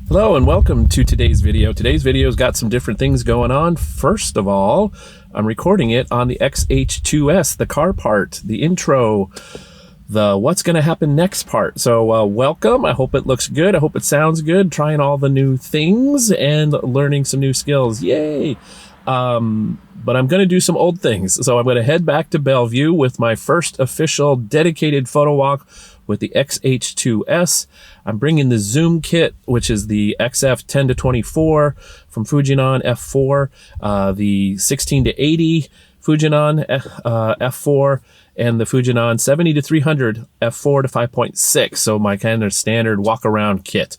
Hello and welcome to today's video. Today's video's got some different things going on. First of all, I'm recording it on the X-H2S, the car part, the intro, the what's going to happen next part. So welcome. I hope it looks good. I hope it sounds good. Trying all the new things and learning some new skills. Yay! But I'm going to do some old things. So I'm going to head back to Bellevue with my first official dedicated photo walk with the X-H2S. I'm bringing the zoom kit, which is the XF 10-24 from Fujinon f4, the 16-80 Fujinon f4, and the Fujinon 70-300 f4 to 5.6. So my kind of standard walk around kit.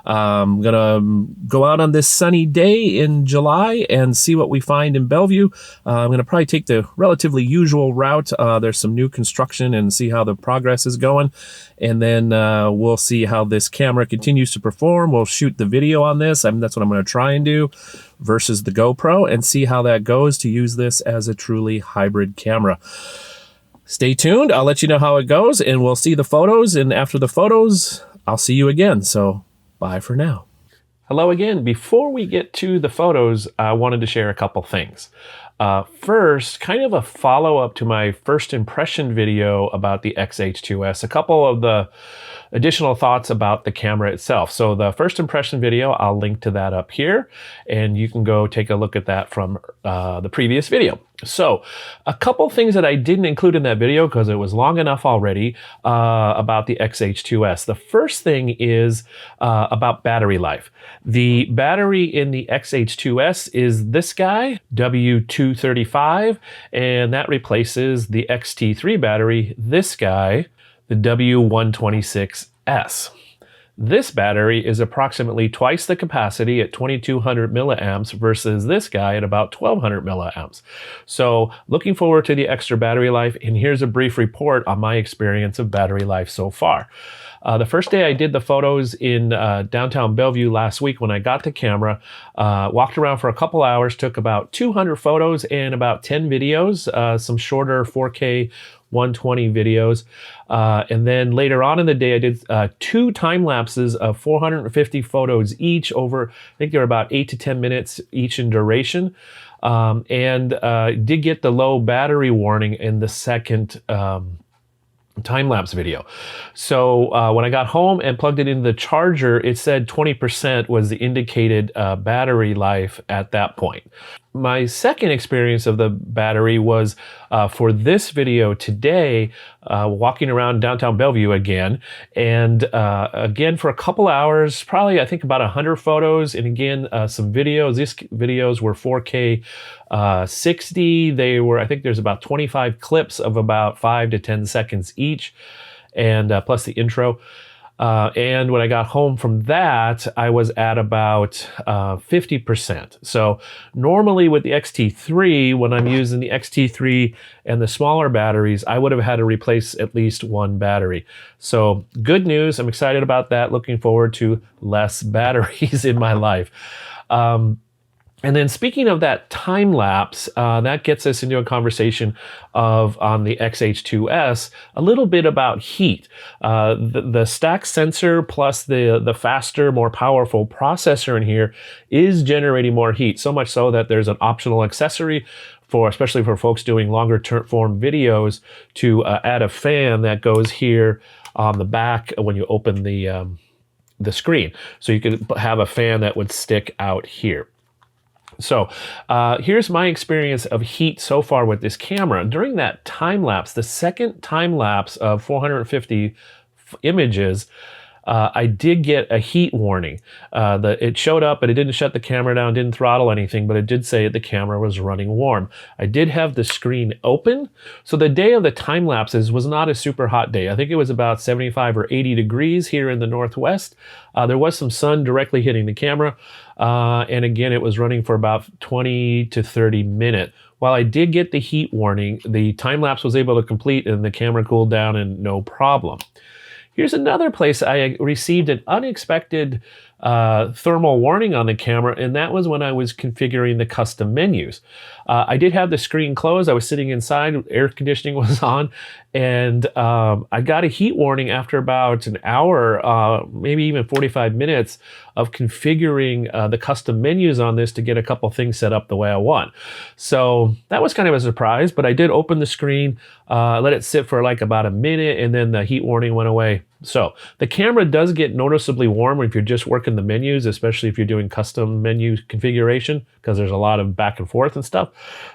I'm gonna go out on this sunny day in July and see what we find in Bellevue. I'm gonna probably take the relatively usual route. There's some new construction and see how the progress is going. And then we'll see how this camera continues to perform. We'll shoot the video on this. That's what I'm gonna try and do versus the GoPro and see how that goes to use this as a truly hybrid camera. Stay tuned. I'll let you know how it goes and we'll see the photos. And after the photos, I'll see you again. So bye for now. Hello again. Before we get to the photos, I wanted to share a couple things. First, kind of a follow-up to my first impression video about the X-H2S, a couple of the additional thoughts about the camera itself. So the first impression video, I'll link to that up here, and you can go take a look at that from the previous video. So a couple things that I didn't include in that video because it was long enough already about the X-H2S. The first thing is about battery life. The battery in the X-H2S is this guy, W235, and that replaces the X-T3 battery, this guy, the W126S. This battery is approximately twice the capacity at 2200 milliamps versus this guy at about 1200 milliamps. So looking forward to the extra battery life, and here's a brief report on my experience of battery life so far. The first day I did the photos in downtown Bellevue last week when I got the camera, walked around for a couple hours, took about 200 photos and about 10 videos, some shorter 4K 120 videos. And then later on in the day, I did 2 time lapses of 450 photos each over, I think they're about 8 to 10 minutes each in duration. And did get the low battery warning in the second time-lapse video. So when I got home and plugged it into the charger, it said 20% was the indicated battery life at that point. My second experience of the battery was for this video today, walking around downtown Bellevue again, and again for a couple hours, probably I think about 100 photos, and again some videos. These videos were 4K 60. They were, I think there's about 25 clips of about 5 to 10 seconds each, and plus the intro. And when I got home from that, I was at about 50%. So normally with the X-T3, when I'm using the X-T3 and the smaller batteries, I would have had to replace at least one battery. So good news. I'm excited about that. Looking forward to less batteries in my life. And then speaking of that time lapse, that gets us into a conversation of, on the X-H2S, a little bit about heat. The stack sensor plus the faster, more powerful processor in here is generating more heat, so much so that there's an optional accessory for, especially for folks doing longer form videos, to add a fan that goes here on the back when you open the screen. So you could have a fan that would stick out here. So here's my experience of heat so far with this camera. During that time lapse, the second time lapse of 450 images, I did get a heat warning. It showed up, but it didn't shut the camera down, didn't throttle anything, but it did say the camera was running warm. I did have the screen open. So the day of the time lapses was not a super hot day. I think it was about 75 or 80 degrees here in the Northwest. There was some sun directly hitting the camera. And again, it was running for about 20 to 30 minutes. While I did get the heat warning, the time lapse was able to complete and the camera cooled down and no problem. Here's another place I received an unexpected thermal warning on the camera, and that was when I was configuring the custom menus. I did have the screen closed. I was sitting inside, air conditioning was on, and I got a heat warning after about an hour, maybe even 45 minutes of configuring the custom menus on this to get a couple things set up the way I want. So that was kind of a surprise, but I did open the screen, let it sit for like about a minute, and then the heat warning went away. So the camera does get noticeably warmer if you're just working the menus, especially if you're doing custom menu configuration, because there's a lot of back and forth and stuff.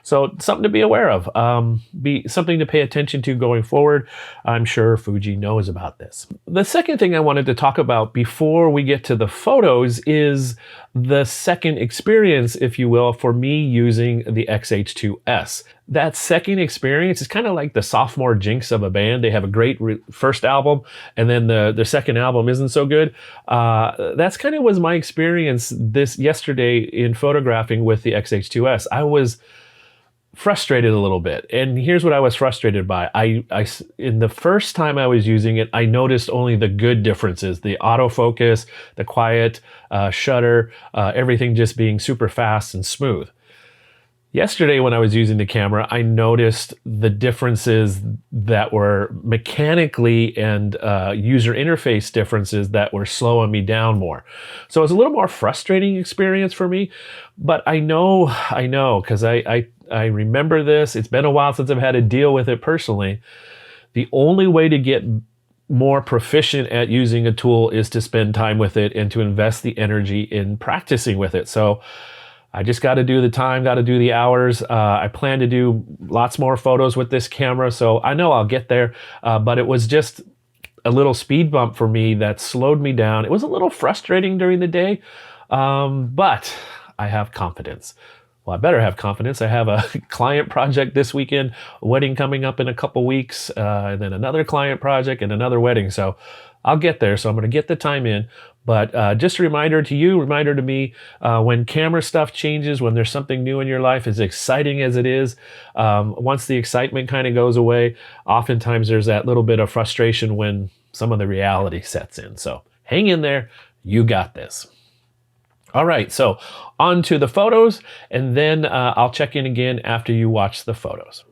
So something to be aware of, be something to pay attention to going forward. I'm sure Fuji knows about this. The second thing I wanted to talk about before we get to the photos is the second experience, if you will, for me using the X-H2S. That second experience is kind of like the sophomore jinx of a band. They have a great first album, and then the second album isn't so good. That's kind of was my experience yesterday in photographing with the X-H2S. I was frustrated a little bit, and here's what I was frustrated by. In the first time I was using it, I noticed only the good differences: the autofocus, the quiet shutter, everything just being super fast and smooth. Yesterday, when I was using the camera, I noticed the differences that were mechanically and user interface differences that were slowing me down more. So it was a little more frustrating experience for me, but I know, because I remember this. It's been a while since I've had to deal with it personally. The only way to get more proficient at using a tool is to spend time with it and to invest the energy in practicing with it. So I just got to do the time, got to do the hours. I plan to do lots more photos with this camera, so I know I'll get there. But it was just a little speed bump for me that slowed me down. It was a little frustrating during the day, but I have confidence. Well, I better have confidence. I have a client project this weekend, a wedding coming up in a couple weeks, and then another client project and another wedding. So I'll get there. So I'm going to get the time in. But just a reminder to you, reminder to me, when camera stuff changes, when there's something new in your life, as exciting as it is, once the excitement kind of goes away, oftentimes there's that little bit of frustration when some of the reality sets in. So hang in there. You got this. All right, so on to the photos, and then I'll check in again after you watch the photos.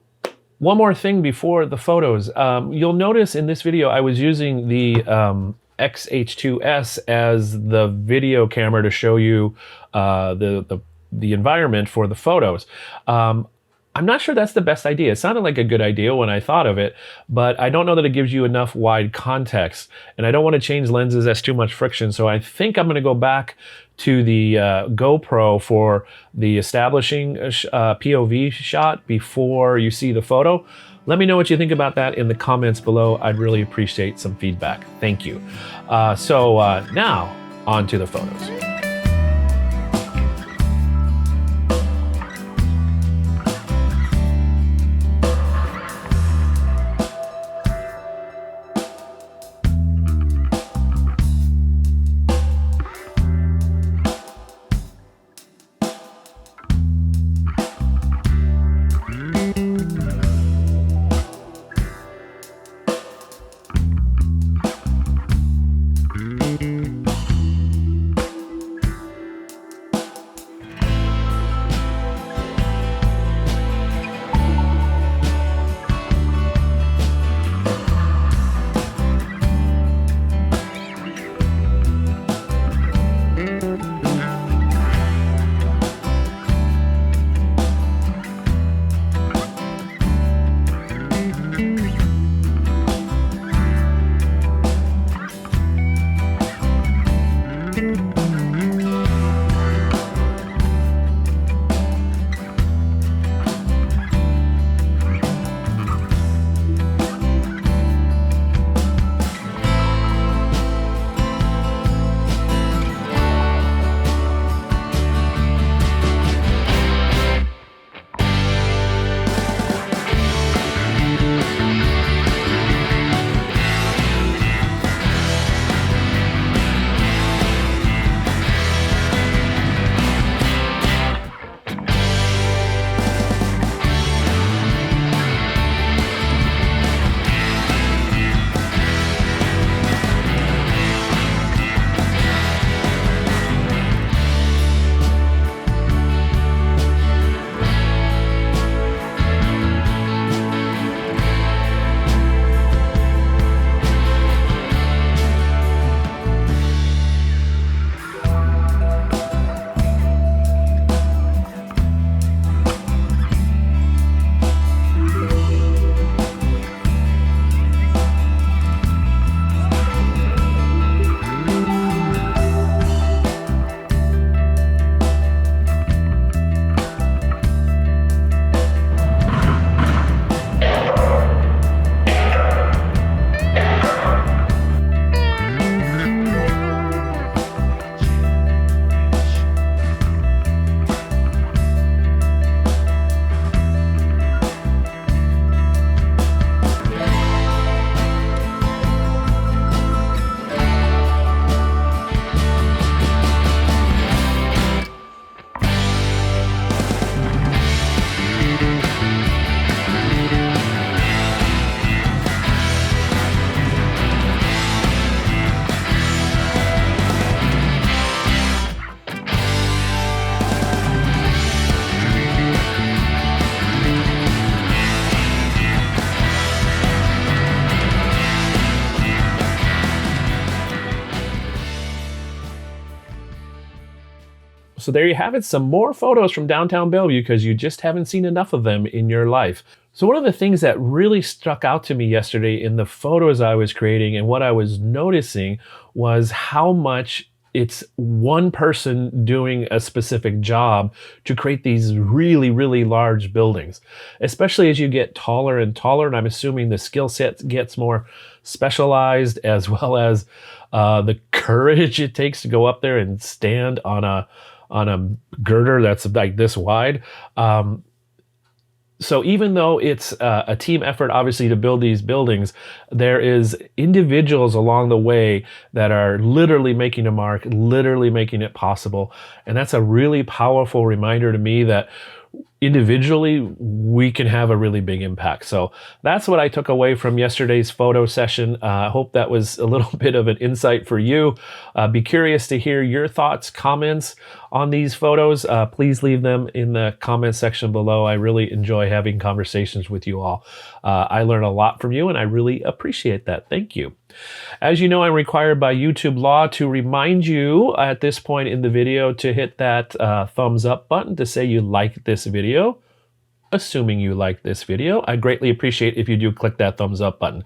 One more thing before the photos. You'll notice in this video I was using the X-H2S as the video camera to show you the environment for the photos. I'm not sure that's the best idea. It sounded like a good idea when I thought of it, but I don't know that it gives you enough wide context, and I don't want to change lenses. That's too much friction. So I think I'm going to go back to the GoPro for the establishing POV shot before you see the photo. Let me know what you think about that in the comments below. I'd really appreciate some feedback. Thank you. Now on to the photos. So there you have it, some more photos from downtown Bellevue because you just haven't seen enough of them in your life. So one of the things that really struck out to me yesterday in the photos I was creating and what I was noticing was how much it's one person doing a specific job to create these really, really large buildings, especially as you get taller and taller. And I'm assuming the skill set gets more specialized, as well as the courage it takes to go up there and stand on a girder that's like this wide. So even though it's a team effort, obviously, to build these buildings, there is individuals along the way that are literally making a mark, literally making it possible. And that's a really powerful reminder to me that individually we can have a really big impact. So that's what I took away from yesterday's photo session. I hope that was a little bit of an insight for you. Be curious to hear your thoughts, comments on these photos. Please leave them in the comment section below. I really enjoy having conversations with you all. I learn a lot from you and I really appreciate that. Thank you. As you know, I'm required by YouTube law to remind you at this point in the video to hit that thumbs up button to say you like this video. Assuming you like this video, I greatly appreciate if you do click that thumbs up button.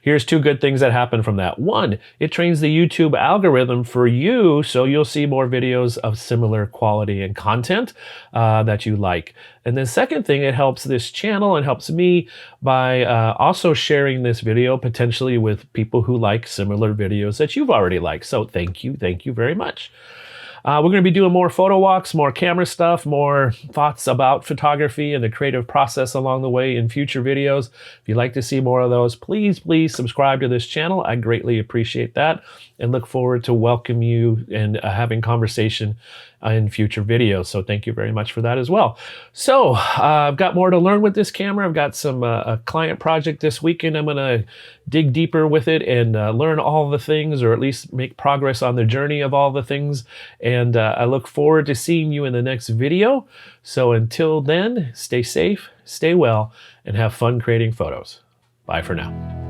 Here's two good things that happen from that. One, it trains the YouTube algorithm for you, so you'll see more videos of similar quality and content that you like. And then second thing, it helps this channel and helps me by also sharing this video potentially with people who like similar videos that you've already liked. So thank you very much. We're going to be doing more photo walks, more camera stuff, more thoughts about photography and the creative process along the way in future videos. If you'd like to see more of those, please subscribe to this channel. I greatly appreciate that and look forward to welcome you and having conversation in future videos. So thank you very much for that as well. So I've got more to learn with this camera. I've got some a client project this weekend. I'm going to dig deeper with it and learn all the things, or at least make progress on the journey of all the things. And I look forward to seeing you in the next video. So until then, stay safe, stay well, and have fun creating photos. Bye for now.